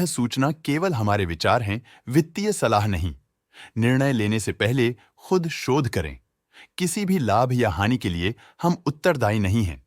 सूचना केवल हमारे विचार हैं, वित्तीय सलाह नहीं। निर्णय लेने से पहले खुद शोध करें। किसी भी लाभ या हानि के लिए हम उत्तरदायी नहीं हैं।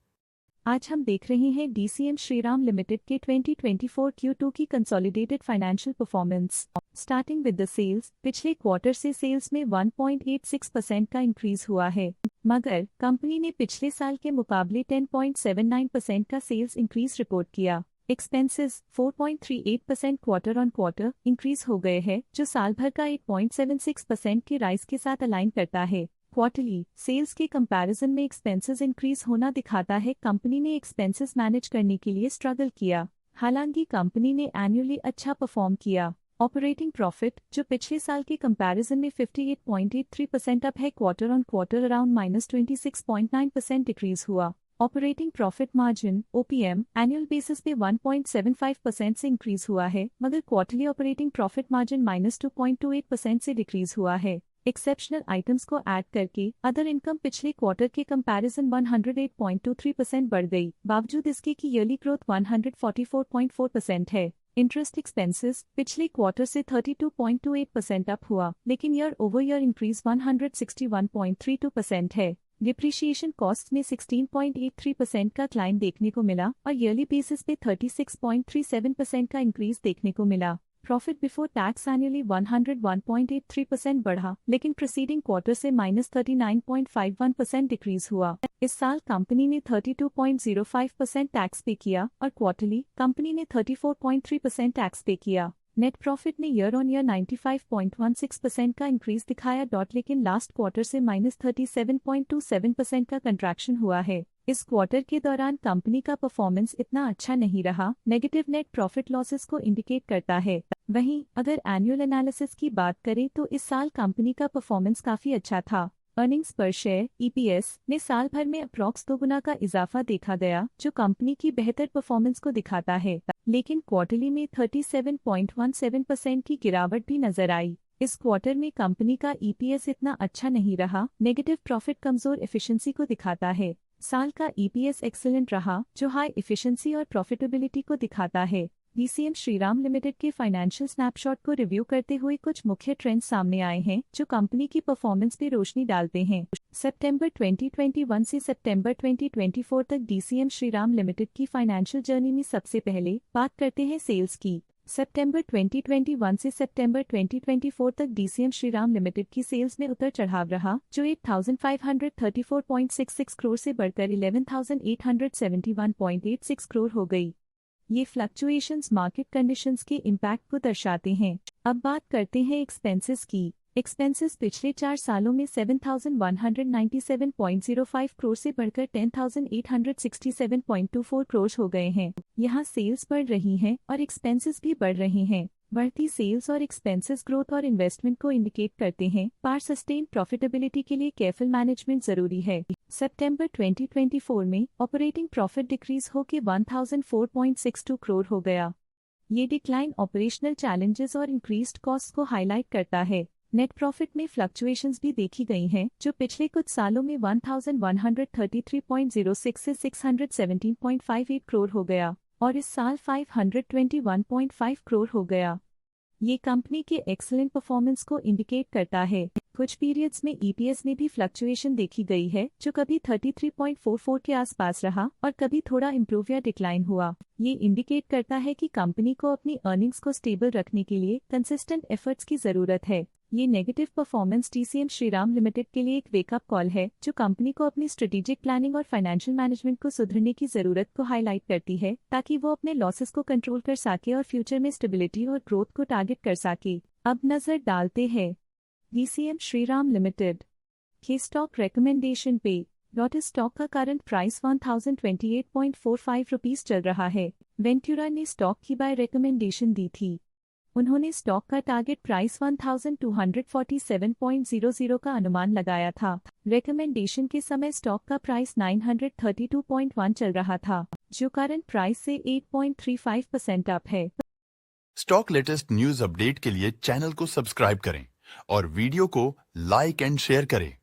आज हम देख रहे हैं डीसीएम श्रीराम लिमिटेड के 2024 Q2 की consolidated financial performance. Starting with the sales, पिछले क्वार्टर से सेल्स में 1.86% का इंक्रीज हुआ है, मगर कंपनी ने पिछले साल के मुकाबले 10.79% का सेल्स इंक्रीज रिपोर्ट किया। Expenses 4.38% quarter on quarter increase हो गए हैं, जो साल भर का 8.76% के राइज के साथ अलाइन करता है। क्वार्टरली सेल्स के कंपैरिजन में एक्सपेंसेस इंक्रीज होना दिखाता है कंपनी ने एक्सपेंसेस मैनेज करने के लिए स्ट्रगल किया। हालांकि कंपनी ने एनुअली अच्छा परफॉर्म किया। ऑपरेटिंग प्रॉफिट, जो पिछले साल के कंपैरिजन में 58.83% अप है, quarter on quarter around -26.9% decrease हुआ। Operating profit margin OPM annual basis पे 1.75% से इंक्रीज हुआ है, मगर क्वार्टरली ऑपरेटिंग प्रॉफिट मार्जिन -2.28% से डिक्रीज हुआ है। एक्सेप्शनल आइटम्स को ऐड करके अदर इनकम पिछले क्वार्टर के कंपैरिजन 108.23% बढ़ गई, बावजूद इसके कि ईयरली ग्रोथ 144.4% है। इंटरेस्ट एक्सपेंसेस पिछले क्वार्टर से 32.28% अप हुआ, लेकिन ईयर ओवर ईयर इंक्रीज 161.32% है। डिप्रिशिएशन कॉस्ट में 16.83% का क्लाइम देखने को मिला और ईयरली बेसिस पे 36.37% का इंक्रीज देखने को मिला। प्रॉफिट बिफोर टैक्स एनुअली 101.83% बढ़ा, लेकिन प्रीसीडिंग क्वार्टर से -39.51% डिक्रीज हुआ। इस साल कंपनी ने 32.05% टैक्स पे किया और क्वार्टरली कंपनी ने 34.3% टैक्स पे किया। नेट प्रॉफिट ने ईयर ऑन ईयर 95.16% का इंक्रीज दिखाया, लेकिन लास्ट क्वार्टर से -37.27% का कंट्रैक्शन हुआ है। इस क्वार्टर के दौरान कंपनी का परफॉर्मेंस इतना अच्छा नहीं रहा, नेगेटिव नेट प्रॉफिट लॉसेस को इंडिकेट करता है। वहीं अगर एनुअल एनालिसिस की बात करें तो इस साल कंपनी का परफॉर्मेंस काफी अच्छा था। अर्निंग्स पर शेयर EPS ने साल भर में अप्रॉक्स 2 गुना का इजाफा देखा गया, जो कंपनी की बेहतर परफॉर्मेंस को दिखाता है, लेकिन क्वार्टरली में 37.17% की गिरावट भी नजर आई। इस क्वार्टर में कंपनी का EPS इतना अच्छा नहीं रहा, नेगेटिव प्रॉफिट कमजोर एफिशिएंसी को दिखाता है। साल का EPS एक्सीलेंट रहा, जो हाई एफिशिएंसी और प्रॉफिटेबिलिटी को दिखाता है। डीसीएम श्रीराम लिमिटेड के फाइनेंशियल स्नैपशॉट को रिव्यू करते हुए कुछ मुख्य ट्रेंड्स सामने आए हैं, जो कंपनी की परफॉर्मेंस पे रोशनी डालते हैं। सितंबर 2021 से सितंबर 2024 तक डीसीएम श्रीराम लिमिटेड की फाइनेंशियल जर्नी में सबसे पहले बात करते हैं सेल्स की। सितंबर 2021 से सितंबर 2024 तक डीसीएम श्रीराम लिमिटेड की सेल्स में उतर चढ़ाव रहा, जो 8,534.66 करोड़ से बढ़कर 11,871.86 करोड़ हो गई। ये फ्लक्चुएशंस मार्केट कंडीशंस के इम्पैक्ट को दर्शाते हैं। अब बात करते हैं एक्सपेंसेस की। एक्सपेंसेस पिछले 4 सालों में 7,197.05 करोड़ से बढ़कर 10,867.24 करोड़ हो गए हैं। यहाँ सेल्स बढ़ रही हैं और एक्सपेंसेस भी बढ़ रहे हैं। बढ़ती सेल्स और एक्सपेंसेस ग्रोथ और इन्वेस्टमेंट को इंडिकेट करते हैं, पर सस्टेन प्रॉफिटेबिलिटी के लिए केयरफुल मैनेजमेंट जरूरी है। सितंबर 2024 में ऑपरेटिंग प्रॉफिट डिक्रीज होकर 1004.62 करोड़ हो गया। ये डिक्लाइन ऑपरेशनल चैलेंजेस और इंक्रीज्ड कॉस्ट को हाईलाइट करता है। नेट प्रॉफिट में फ्लक्चुएशंस भी देखी गई हैं, जो पिछले कुछ सालों में 1133.06 से 617.58 करोड़ हो गया और इस साल 521.5 करोड़ हो गया। ये कंपनी के एक्सीलेंट परफॉर्मेंस को इंडिकेट करता है। कुछ पीरियड्स में EPS में भी फ्लक्चुएशन देखी गई है, जो कभी 33.44 के आसपास रहा और कभी थोड़ा इम्प्रूव या डिक्लाइन हुआ। ये इंडिकेट करता है कि कंपनी को अपनी अर्निंग्स को स्टेबल रखने के लिए कंसिस्टेंट एफर्ट्स की जरूरत है। ये negative performance DCM Shriram limited के लिए एक वेकअप कॉल है, जो कंपनी को अपनी स्ट्रेटेजिक प्लानिंग और फाइनेंशियल मैनेजमेंट को सुधरने की जरूरत को हाईलाइट करती है, ताकि वो अपने लॉसेस को कंट्रोल कर सके और फ्यूचर में स्टेबिलिटी और ग्रोथ को टारगेट कर सके। अब नजर डालते हैं डीसीएम श्रीराम लिमिटेड के स्टॉक रिकमेंडेशन पे। स्टॉक का करंट प्राइस 1028.45 रुपीज चल रहा है। वेंटुरा ने स्टॉक की बाय रिकमेंडेशन दी थी। उन्होंने स्टॉक का टारगेट प्राइस 1247.00 का अनुमान लगाया था। रिकमेंडेशन के समय स्टॉक का प्राइस 932.1 चल रहा था, जो करंट प्राइस से 8.35% अप है। स्टॉक लेटेस्ट न्यूज अपडेट के लिए चैनल को सब्सक्राइब करें और वीडियो को लाइक एंड शेयर करें।